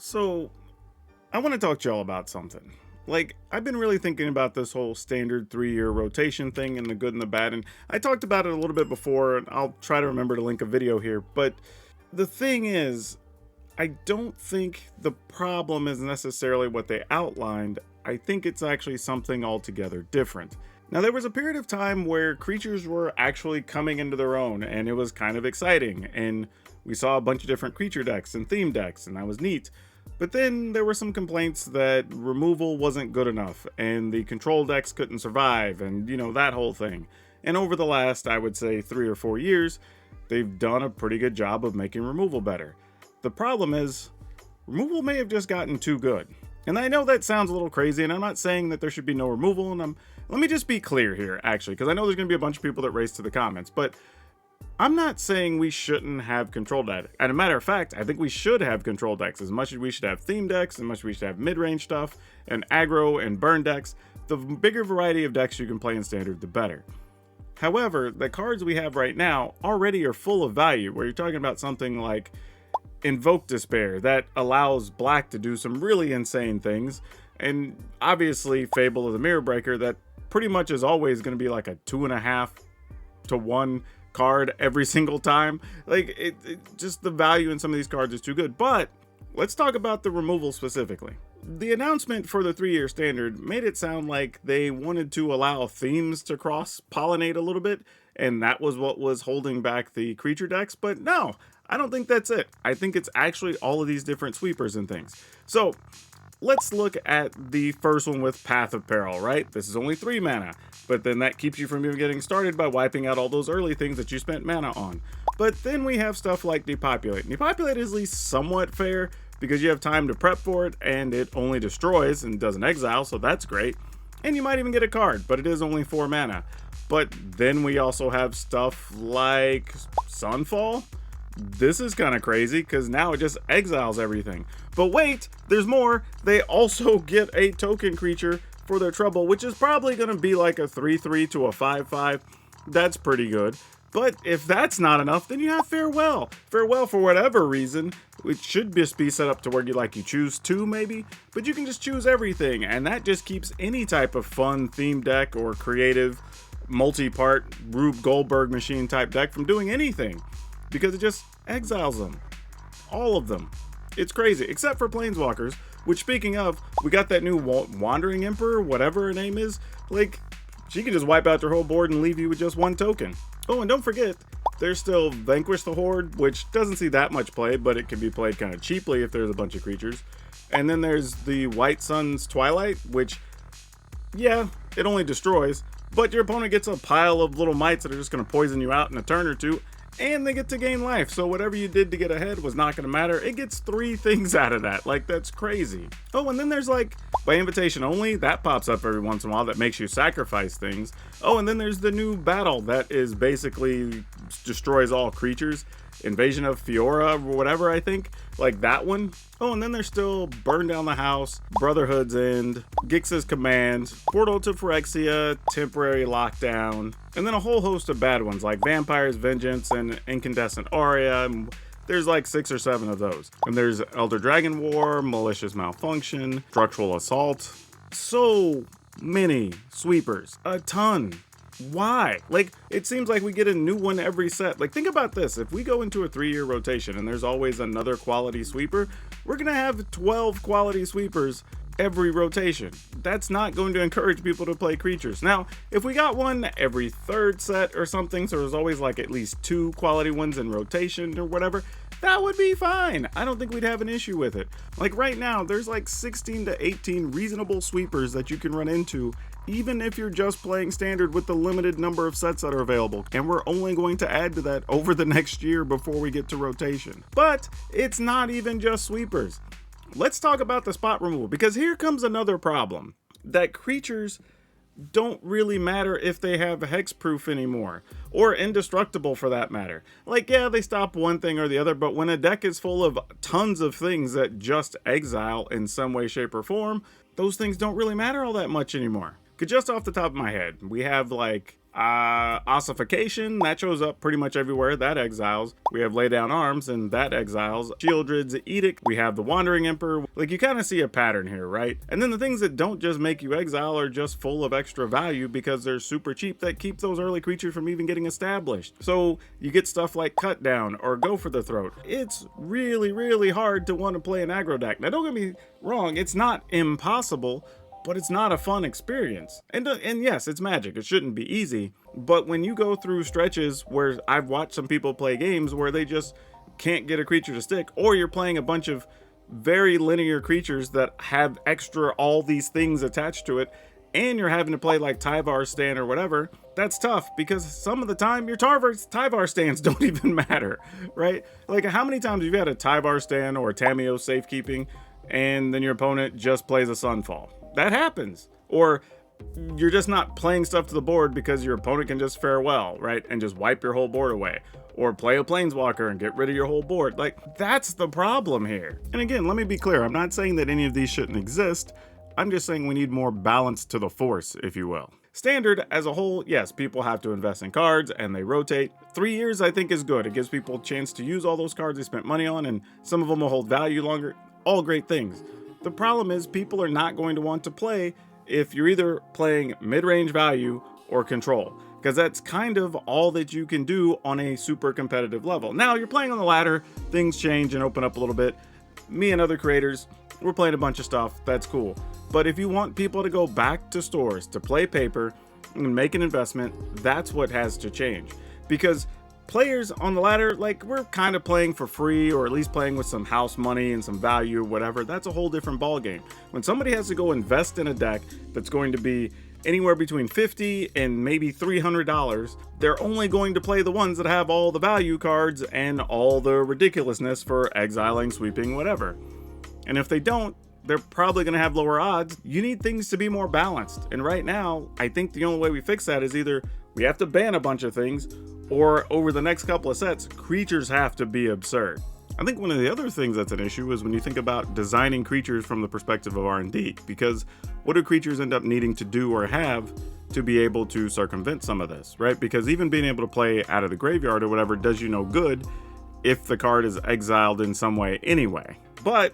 So, I want to talk to y'all about something. Like, I've been really thinking about this whole standard 3-year rotation thing and the good and the bad, and I talked about it a little bit before, and I'll try to remember to link a video here. But the thing is, I don't think the problem is necessarily what they outlined. I think it's actually something altogether different. Now, there was a period of time where creatures were actually coming into their own, and it was kind of exciting, and we saw a bunch of different creature decks and theme decks, and that was neat. But then there were some complaints that removal wasn't good enough, and the control decks couldn't survive, and that whole thing. And over the last, I would say, 3 or 4 years, they've done a pretty good job of making removal better. The problem is, removal may have just gotten too good. And I know that sounds a little crazy, and I'm not saying that there should be no removal, and let me just be clear here, actually, because I know there's going to be a bunch of people that race to the comments, but I'm not saying we shouldn't have control decks. As a matter of fact, I think we should have control decks as much as we should have theme decks, as much as we should have mid-range stuff, and aggro and burn decks. The bigger variety of decks you can play in Standard, the better. However, the cards we have right now already are full of value, where you're talking about something like Invoke Despair that allows black to do some really insane things, and obviously Fable of the Mirror Breaker that pretty much is always going to be like a 2.5 to 1 card every single time. Like just the value in some of these cards is too good. But let's talk about the removal specifically. The announcement for the 3-year standard made it sound like they wanted to allow themes to cross-pollinate a little bit, and that was what was holding back the creature decks. But no, I don't think that's it. I think it's actually all of these different sweepers and things. So let's look at the first one with Path of Peril, right? This is only 3 mana, but then that keeps you from even getting started by wiping out all those early things that you spent mana on. But then we have stuff like Depopulate. Depopulate is at least somewhat fair because you have time to prep for it, and it only destroys and doesn't exile, so that's great. And you might even get a card, but it is only 4 mana. But then we also have stuff like Sunfall. This is kind of crazy because now it just exiles everything. But wait, there's more. They also get a token creature for their trouble, which is probably going to be like a 3/3 to a 5/5. That's pretty good. But if that's not enough, then you have Farewell. Farewell, for whatever reason, it should just be set up to where you choose 2 maybe, but you can just choose everything, and that just keeps any type of fun theme deck or creative multi-part Rube Goldberg machine type deck from doing anything, because it just exiles them. All of them. It's crazy, except for Planeswalkers, which, speaking of, we got that new Wandering Emperor, whatever her name is. Like, she can just wipe out their whole board and leave you with just 1 token. Oh, and don't forget, there's still Vanquish the Horde, which doesn't see that much play, but it can be played kind of cheaply if there's a bunch of creatures. And then there's the White Sun's Twilight, which, yeah, it only destroys, but your opponent gets a pile of little mites that are just going to poison you out in a turn or 2, and they get to gain life, so whatever you did to get ahead was not going to matter. It gets 3 things out of that. Like, that's crazy. Oh, and then there's like, by invitation only, that pops up every once in a while that makes you sacrifice things. Oh, and then there's the new battle that is basically destroys all creatures. Invasion of Fiora or whatever, I think. Like that one. Oh, and then there's still Burn Down the House, Brotherhood's End, Gix's Command, Portal to Phyrexia, Temporary Lockdown, and then a whole host of bad ones like Vampire's Vengeance and Incandescent Aria. And there's like 6 or 7 of those. And there's Elder Dragon War, Malicious Malfunction, Structural Assault. So many sweepers. A ton. Why? Like, it seems like we get a new one every set. Like, think about this. If we go into a 3-year rotation and there's always another quality sweeper, we're gonna have 12 quality sweepers every rotation. That's not going to encourage people to play creatures. Now, if we got one every 3rd set or something, so there's always like at least 2 quality ones in rotation or whatever, that would be fine. I don't think we'd have an issue with it. Like right now, there's like 16 to 18 reasonable sweepers that you can run into, even if you're just playing Standard with the limited number of sets that are available. And we're only going to add to that over the next year before we get to rotation. But it's not even just sweepers. Let's talk about the spot removal, because here comes another problem. That creatures don't really matter if they have hexproof anymore, or indestructible for that matter. Like, yeah, they stop one thing or the other, but when a deck is full of tons of things that just exile in some way, shape, or form, those things don't really matter all that much anymore. Because just off the top of my head, we have like Ossification, that shows up pretty much everywhere. That exiles. We have Lay Down Arms, and that exiles. Shieldred's Edict. We have the Wandering Emperor. Like, you kind of see a pattern here, right? And then the things that don't just make you exile are just full of extra value because they're super cheap that keep those early creatures from even getting established. So you get stuff like Cut Down or Go for the Throat. It's really, really hard to want to play an aggro deck. Now, don't get me wrong, it's not impossible, but it's not a fun experience. And yes, it's Magic. It shouldn't be easy. But when you go through stretches where I've watched some people play games where they just can't get a creature to stick, or you're playing a bunch of very linear creatures that have extra all these things attached to it, and you're having to play like Tyvar Stand or whatever, that's tough because some of the time your Tyvar stands don't even matter, right? Like, how many times have you had a Tyvar Stand or a Tameo Safekeeping and then your opponent just plays a Sunfall? That happens. Or you're just not playing stuff to the board because your opponent can just farewell, right? And just wipe your whole board away. Or play a Planeswalker and get rid of your whole board. Like, that's the problem here. And again, let me be clear. I'm not saying that any of these shouldn't exist. I'm just saying we need more balance to the force, if you will. Standard as a whole, yes, people have to invest in cards and they rotate. 3 years, I think, is good. It gives people a chance to use all those cards they spent money on, and some of them will hold value longer. All great things. The problem is people are not going to want to play if you're either playing mid-range value or control, because that's kind of all that you can do on a super competitive level. Now, you're playing on the ladder, things change and open up a little bit. Me and other creators, we're playing a bunch of stuff, that's cool. But if you want people to go back to stores to play paper and make an investment, that's what has to change. Because players on the ladder, like, we're kind of playing for free, or at least playing with some house money and some value, whatever. That's a whole different ball game. When somebody has to go invest in a deck that's going to be anywhere between $50 and maybe $300, they're only going to play the ones that have all the value cards and all the ridiculousness for exiling, sweeping, whatever. And if they don't, they're probably going to have lower odds. You need things to be more balanced. And right now, I think the only way we fix that is either we have to ban a bunch of things, or over the next couple of sets, creatures have to be absurd. I think one of the other things that's an issue is when you think about designing creatures from the perspective of R&D, because what do creatures end up needing to do or have to be able to circumvent some of this, right? Because even being able to play out of the graveyard or whatever does you no good if the card is exiled in some way anyway. But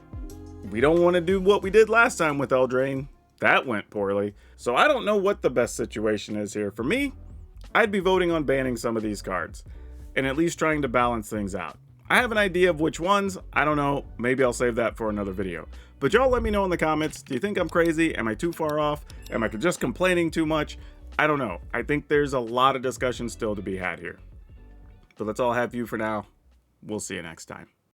we don't want to do what we did last time with Eldraine. That went poorly. So I don't know what the best situation is here. For me, I'd be voting on banning some of these cards and at least trying to balance things out. I have an idea of which ones. I don't know. Maybe I'll save that for another video. But y'all let me know in the comments. Do you think I'm crazy? Am I too far off? Am I just complaining too much? I don't know. I think there's a lot of discussion still to be had here. But that's all I have for you for now. We'll see you next time.